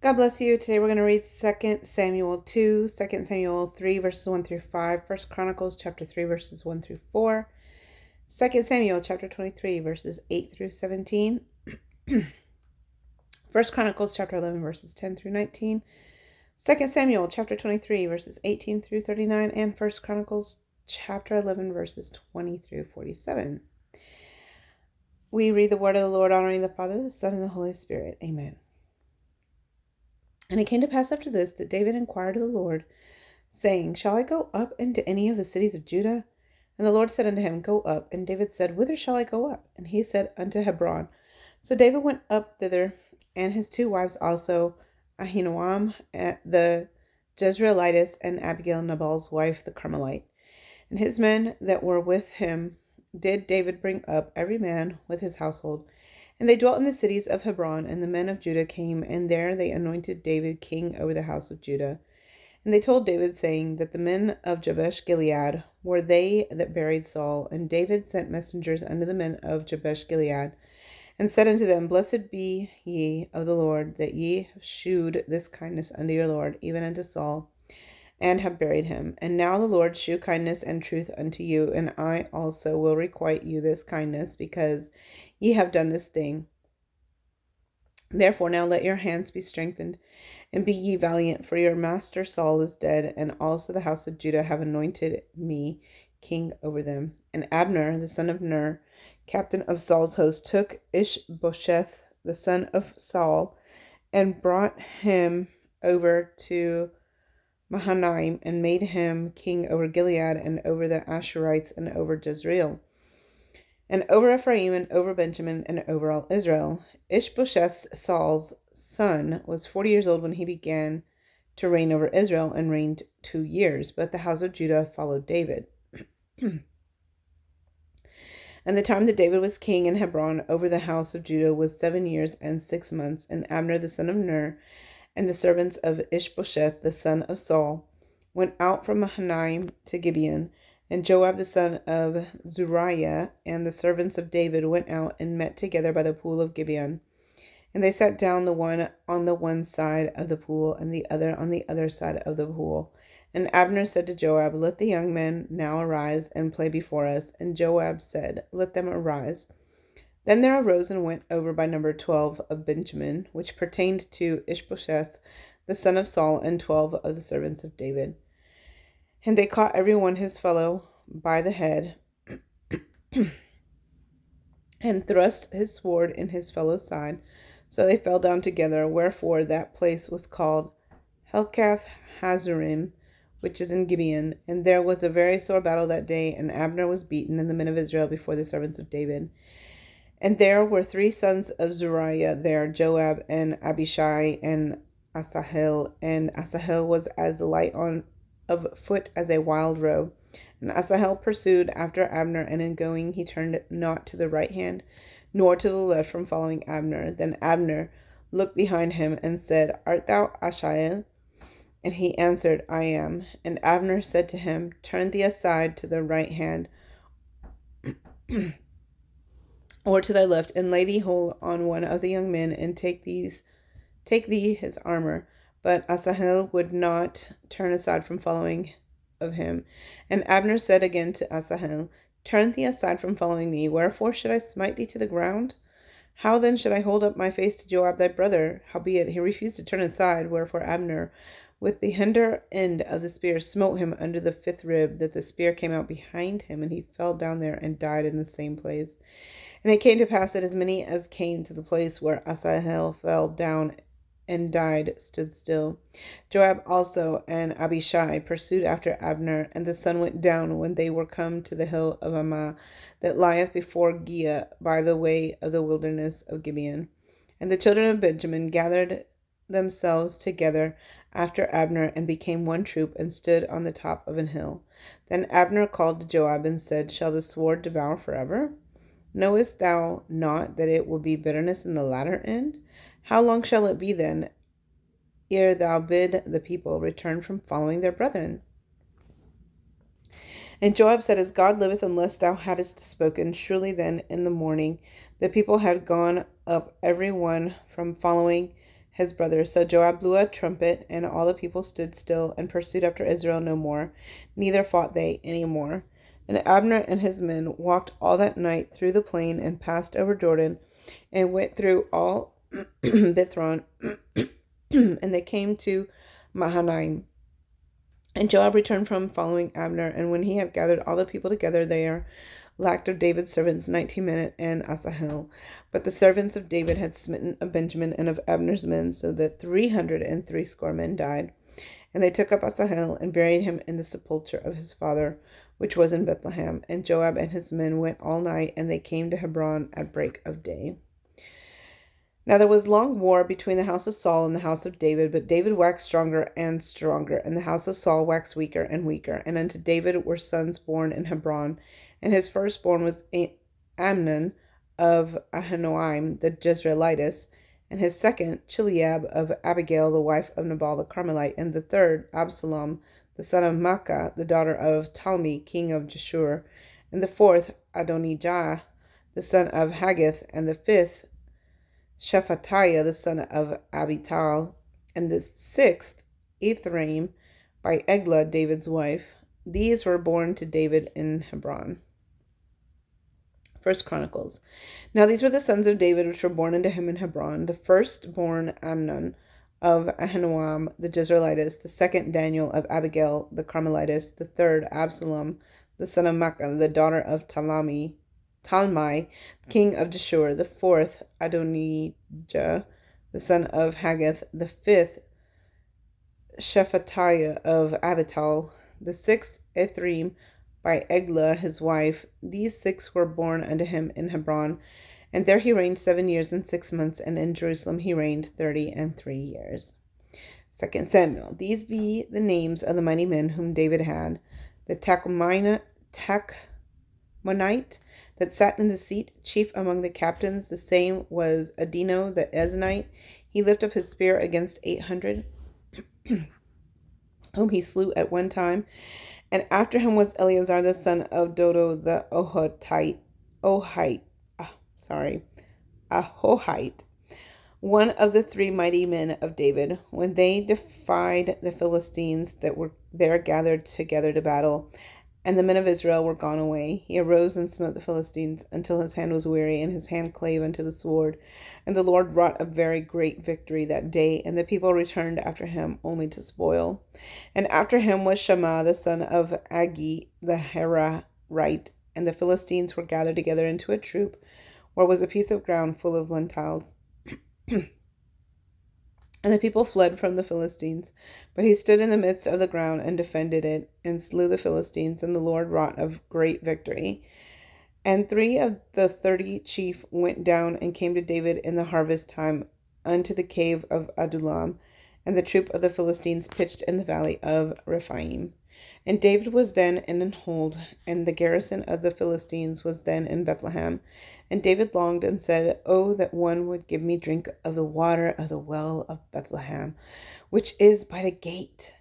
God bless you. Today we're going to read 2 Samuel 2, 2 Samuel 3, verses 1 through 5, 1 Chronicles chapter 3, verses 1 through 4, 2 Samuel chapter 23, verses 8 through 17, 1 Chronicles chapter 11, verses 10 through 19, 2 Samuel chapter 23, verses 18 through 39, and 1 Chronicles chapter 11, verses 20 through 47. We read the word of the Lord, honoring the Father, the Son, and the Holy Spirit. Amen. And it came to pass after this that David inquired of the Lord, saying, Shall I go up into any of the cities of Judah? And the Lord said unto him, Go up. And David said, Whither shall I go up? And he said, Unto Hebron. So David went up thither, and his two wives also, Ahinoam the Jezreelitess, and Abigail Nabal's wife, the Carmelite. And his men that were with him did David bring up, every man with his household. And they dwelt in the cities of Hebron, and the men of Judah came, and there they anointed David king over the house of Judah. And they told David, saying that the men of Jabesh Gilead were they that buried Saul. And David sent messengers unto the men of Jabesh Gilead, and said unto them, Blessed be ye of the Lord, that ye have shewed this kindness unto your Lord, even unto Saul, and have buried him. And now the Lord shew kindness and truth unto you, and I also will requite you this kindness, because ye have done this thing. Therefore now let your hands be strengthened, and be ye valiant, for your master Saul is dead, and also the house of Judah have anointed me king over them. And Abner, the son of Ner, captain of Saul's host, took Ishbosheth, the son of Saul, and brought him over to Mahanaim, and made him king over Gilead, and over the Ashurites, and over Jezreel, and over Ephraim, and over Benjamin, and over all Israel. Ishbosheth, Saul's son, was 40 years old when he began to reign over Israel, and reigned 2 years. But the house of Judah followed David. And the time that David was king in Hebron over the house of Judah was 7 years and 6 months. And Abner the son of Ner, and the servants of Ishbosheth the son of Saul, went out from Mahanaim to Gibeon. And Joab the son of Zeruiah and the servants of David went out and met together by the pool of Gibeon. And they sat down, the one on the one side of the pool, and the other on the other side of the pool. And Abner said to Joab, Let the young men now arise and play before us. And Joab said, Let them arise. Then there arose and went over by number 12 of Benjamin, which pertained to Ishbosheth the son of Saul, and 12 of the servants of David. And they caught every one his fellow by the head, and thrust his sword in his fellow's side. So they fell down together, wherefore that place was called Helkath Hazurim, which is in Gibeon. And there was a very sore battle that day, and Abner was beaten, and the men of Israel before the servants of David. And there were 3 sons of Zeruiah there, Joab, and Abishai, and Asahel. And Asahel was as light of foot as a wild roe. And Asahel pursued after Abner, and in going he turned not to the right hand, nor to the left from following Abner. Then Abner looked behind him, and said, Art thou Asahel? And he answered, I am. And Abner said to him, Turn thee aside to the right hand, or to thy left, and lay thee hold on one of the young men, and take thee his armor. But Asahel would not turn aside from following of him. And Abner said again to Asahel, Turn thee aside from following me. Wherefore should I smite thee to the ground? How then should I hold up my face to Joab thy brother? Howbeit he refused to turn aside. Wherefore Abner, with the hinder end of the spear, smote him under the 5th rib, that the spear came out behind him, and he fell down there and died in the same place. And it came to pass that as many as came to the place where Asahel fell down and died stood still. Joab also and Abishai pursued after Abner, and the sun went down when they were come to the hill of Ammah, that lieth before Giah, by the way of the wilderness of Gibeon. And the children of Benjamin gathered themselves together after Abner, and became one troop, and stood on the top of an hill. Then Abner called to Joab, and said, Shall the sword devour forever? Knowest thou not that it will be bitterness in the latter end? How long shall it be then, ere thou bid the people return from following their brethren? And Joab said, As God liveth, unless thou hadst spoken, surely then in the morning the people had gone up every one from following his brother. So Joab blew a trumpet, and all the people stood still and pursued after Israel no more, neither fought they any more. And Abner and his men walked all that night through the plain and passed over Jordan and went through all Bithron, and they came to Mahanaim. And Joab returned from following Abner, and when he had gathered all the people together, there lacked of David's servants 19 men and Asahel. But the servants of David had smitten of Benjamin and of Abner's men, so that 360 men died. And they took up Asahel and buried him in the sepulchre of his father, which was in Bethlehem. And Joab and his men went all night, and they came to Hebron at break of day. Now there was long war between the house of Saul and the house of David, but David waxed stronger and stronger, and the house of Saul waxed weaker and weaker. And unto David were sons born in Hebron, and his firstborn was Amnon of Ahinoam the Jezreelitess, and his second Chileab of Abigail the wife of Nabal the Carmelite, and the third Absalom the son of Maacah the daughter of Talmi king of Geshur, and the fourth Adonijah the son of Haggith, and the fifth Shephatiah the son of Abital, and the sixth Ithraim by Eglah David's wife. These were born to David in Hebron. First Chronicles. Now these were the sons of David which were born unto him in Hebron. The firstborn Amnon of Ahinoam the Jezreelitess, the second Daniel of Abigail the Carmelitess, the third Absalom the son of Maacah the daughter of Talmai, king of Geshur, the fourth Adonijah the son of Haggith, the fifth Shephatiah of Abital, the sixth Ithraim by Eglah his wife. These six were born unto him in Hebron, and there he reigned 7 years and 6 months, and in Jerusalem he reigned 33 years. 2 Samuel. These be the names of the mighty men whom David had: the Tachmonite that sat in the seat, chief among the captains. The same was Adino the Eznite. He lifted up his spear against 800, whom he slew at one time. And after him was Eleazar the son of Dodo the Ahohite, one of the three mighty men of David. When they defied the Philistines that were there gathered together to battle, and the men of Israel were gone away, he arose and smote the Philistines until his hand was weary, and his hand clave unto the sword. And the Lord wrought a very great victory that day, and the people returned after him only to spoil. And after him was Shammah the son of Agi the Hararite, and the Philistines were gathered together into a troop, where was a piece of ground full of lentils. And the people fled from the Philistines. But he stood in the midst of the ground and defended it, and slew the Philistines, and the Lord wrought a great victory. And 3 of the 30 chief went down and came to David in the harvest time unto the cave of Adullam, and the troop of the Philistines pitched in the valley of Rephaim. And David was then in an hold, and the garrison of the Philistines was then in Bethlehem. And David longed and said, Oh, that one would give me drink of the water of the well of Bethlehem, which is by the gate.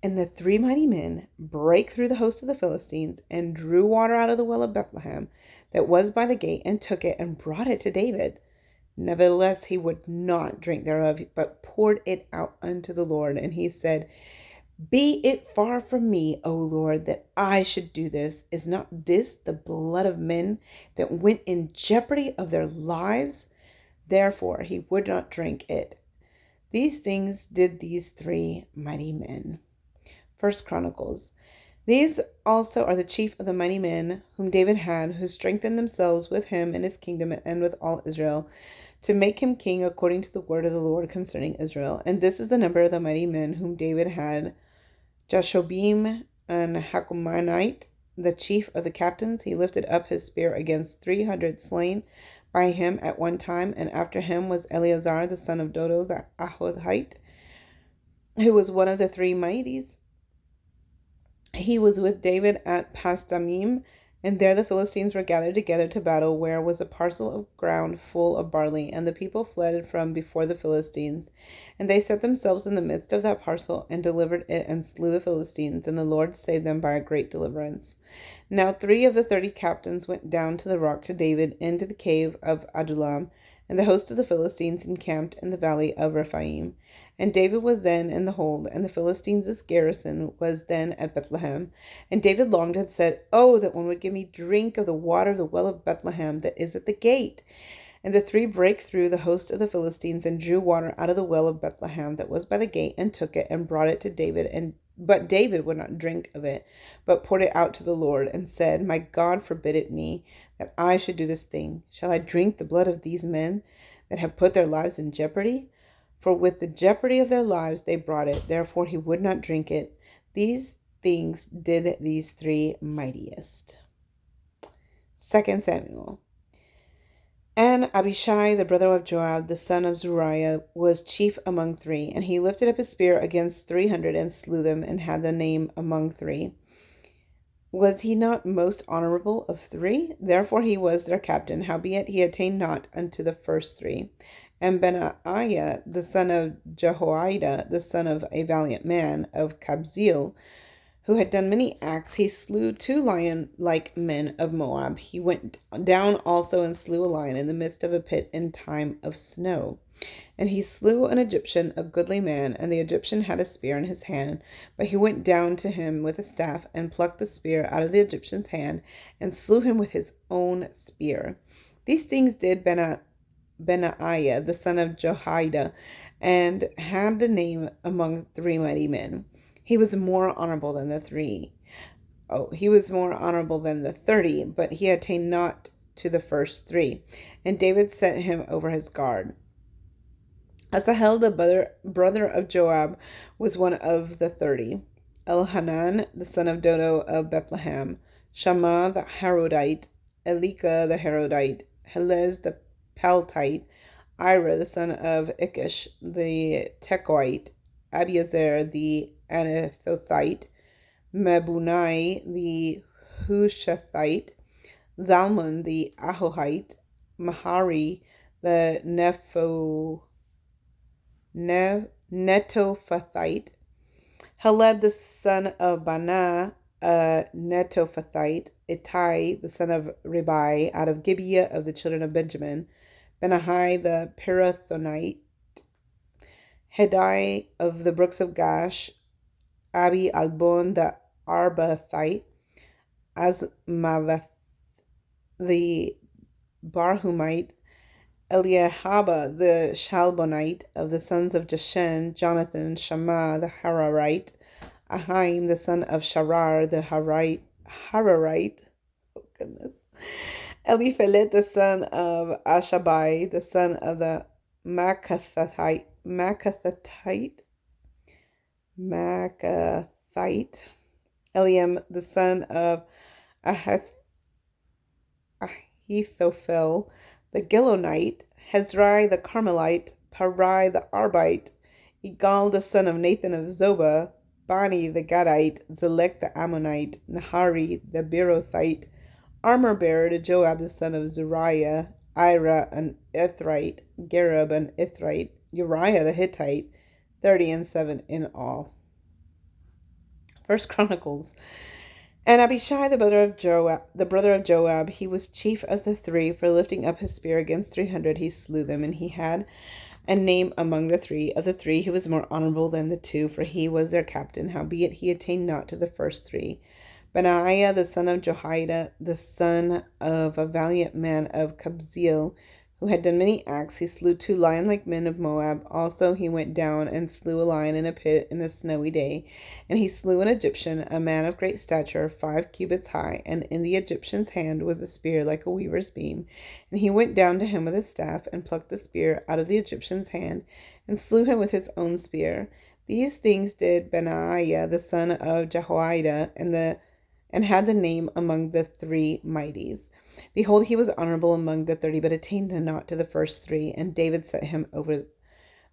And the 3 mighty men brake through the host of the Philistines, and drew water out of the well of Bethlehem that was by the gate, and took it, and brought it to David. Nevertheless he would not drink thereof, but poured it out unto the Lord. And he said, Be it far from me, O Lord, that I should do this. Is not this the blood of men that went in jeopardy of their lives? Therefore he would not drink it. These things did these 3 mighty men. First Chronicles. These also are the chief of the mighty men whom David had, who strengthened themselves with him in his kingdom and with all Israel, to make him king according to the word of the Lord concerning Israel. And this is the number of the mighty men whom David had: Jashobim and Hakumanite, the chief of the captains. He lifted up his spear against 300 slain by him at one time. And after him was Eleazar the son of Dodo the Ahohite, who was one of the 3 mighties. He was with David at Pasdamim, and there the Philistines were gathered together to battle, where was a parcel of ground full of barley. And the people fled from before the Philistines. And they set themselves in the midst of that parcel, and delivered it, and slew the Philistines. And the Lord saved them by a great deliverance. Now 3 of the 30 captains went down to the rock to David into the cave of Adullam. and the host of the Philistines encamped in the valley of Rephaim. And David was then in the hold, and the Philistines' garrison was then at Bethlehem. And David longed and said, Oh, that one would give me drink of the water of the well of Bethlehem that is at the gate. And the three brake through the host of the Philistines and drew water out of the well of Bethlehem that was by the gate, and took it and brought it to David. But David would not drink of it, but poured it out to the Lord, and said, My God forbid it me, that I should do this thing. Shall I drink the blood of these men that have put their lives in jeopardy? For with the jeopardy of their lives they brought it. Therefore he would not drink it. These things did these three mightiest. 2 Samuel. And Abishai, the brother of Joab, the son of Zeruiah, was chief among three. And he lifted up his spear against 300 and slew them, and had the name among three. Was he not most honorable of three? Therefore he was their captain. Howbeit he attained not unto the first three. And Benaiah, the son of Jehoiada, the son of a valiant man of Kabzeel, who had done many acts, he slew 2 lion-like men of Moab. He went down also and slew a lion in the midst of a pit in time of snow. And he slew an Egyptian, a goodly man, and the Egyptian had a spear in his hand. But he went down to him with a staff, and plucked the spear out of the Egyptian's hand, and slew him with his own spear. These things did Benaiah, the son of Jehoiada, and had the name among 3 mighty men. He was more honorable than the 3. He was more honorable than the 30, but he attained not to the first 3. And David set him over his guard. Asahel, the brother of Joab, was one of the 30. Elhanan, the son of Dodo of Bethlehem. Shammah the Harodite. Elika the Harodite. Helez the Paltite. Ira, the son of Ikish the Tekoite. Abiezer the Anathothite, Mebunai the Hushathite, Zalmon the Ahohite, Mahari the Netophathite, Heleb the son of Bana, a Netophathite, Ittai the son of Ribai, out of Gibeah of the children of Benjamin, Benahai the Pirathonite, Hedai of the brooks of Gash, Abi Albon the Arbathite, Azmavath the Barhumite, Eliahaba the Shalbonite of the sons of Jeshen, Jonathan, Shammah the Hararite, Ahaim the son of Sharar the Hararite, oh goodness, Eliphelet the son of Ashabai, the son of the Macathite, Eliam the son of Ahithophel the Gilonite, Hezrai the Carmelite, Parai the Arbite, Igal the son of Nathan of Zobah, Bani the Gadite, Zelek the Ammonite, Nahari the Beerothite, armor bearer to Joab the son of Zeruiah, Ira an Ithrite, Gareb an Ithrite, Uriah the Hittite, 37 in all. 1 Chronicles. And Abishai, the brother of Joab, he was chief of the 3. For lifting up his spear against 300, he slew them. And he had a name among the 3. Of the 3, he was more honorable than the 2, for he was their captain. Howbeit he attained not to the first 3. Benaiah, the son of Jehoiada, the son of a valiant man of Kabzeel, who had done many acts, he slew 2 lion-like men of Moab. Also he went down and slew a lion in a pit in a snowy day. And he slew an Egyptian, a man of great stature, 5 cubits high, and in the Egyptian's hand was a spear like a weaver's beam. And he went down to him with his staff, and plucked the spear out of the Egyptian's hand, and slew him with his own spear. These things did Benaiah, the son of Jehoiada, and had the name among the 3 mighties. Behold, he was honorable among the 30, but attained not to the first 3, and David set him over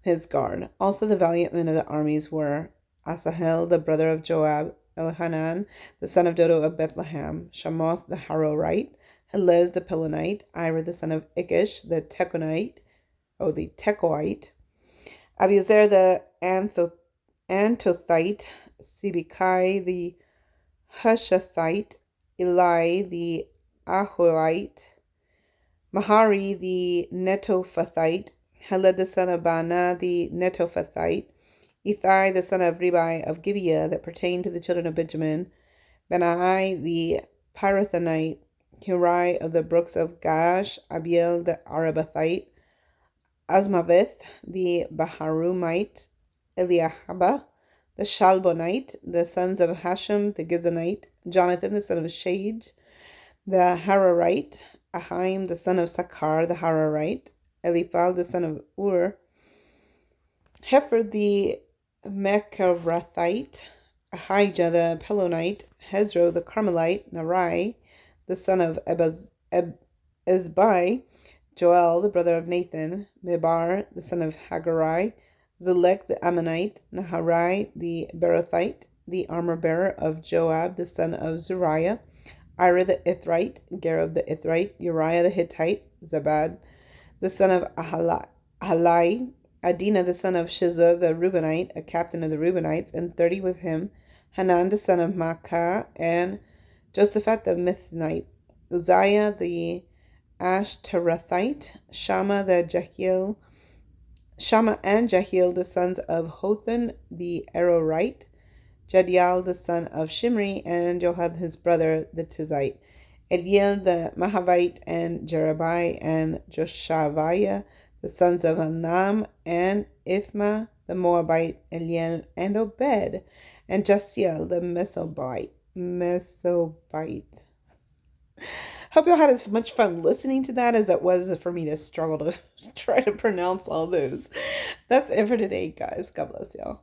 his guard. Also the valiant men of the armies were Asahel, the brother of Joab, Elhanan, the son of Dodo of Bethlehem, Shamoth the Harorite, Helez the Pelonite, Ira the son of Ikish, the Tekoite, Abiezer the Antothite, Sibekai the Hushathite, Eli the Ahoite, Mahari the Netophathite, Heled the son of Bana the Netophathite, Ithai the son of Ribai of Gibeah that pertained to the children of Benjamin, Benai the Pirathonite, Hurai of the brooks of Gash, Abiel the Arabathite, Asmaveth the Baharumite, Eliahaba the Shalbonite, the sons of Hashem the Gizonite, Jonathan the son of Shage, the Hararite, Ahaim the son of Sakar the Hararite, Eliphal the son of Ur, Hefer the Mecharathite, Ahijah the Pelonite, Hezro the Carmelite, Narai the son of Ezbai, Joel the brother of Nathan, Mebar the son of Hagarai, Zelek the Ammonite, Naharai the Berothite, the armor bearer of Joab the son of Zuriah, Ira the Ithrite, Gareb the Ithrite, Uriah the Hittite, Zabad the son of Ahalai, Adina the son of Shiza the Reubenite, a captain of the Reubenites, and 30 with him, Hanan the son of Makkah, and Josaphat the Mithnite, Uzziah the Ashtarathite, Shama and Jehiel the sons of Hothan the Arorite, Jedial the son of Shimri, and Johad his brother the Tizite, Eliel the Mahavite, and Jerubai and Joshaviah the sons of Anam, and Ithma the Moabite, Eliel and Obed, and Jasiel the Mesobite. Hope y'all had as much fun listening to that as it was for me to struggle to try to pronounce all those. That's it for today, guys. God bless y'all.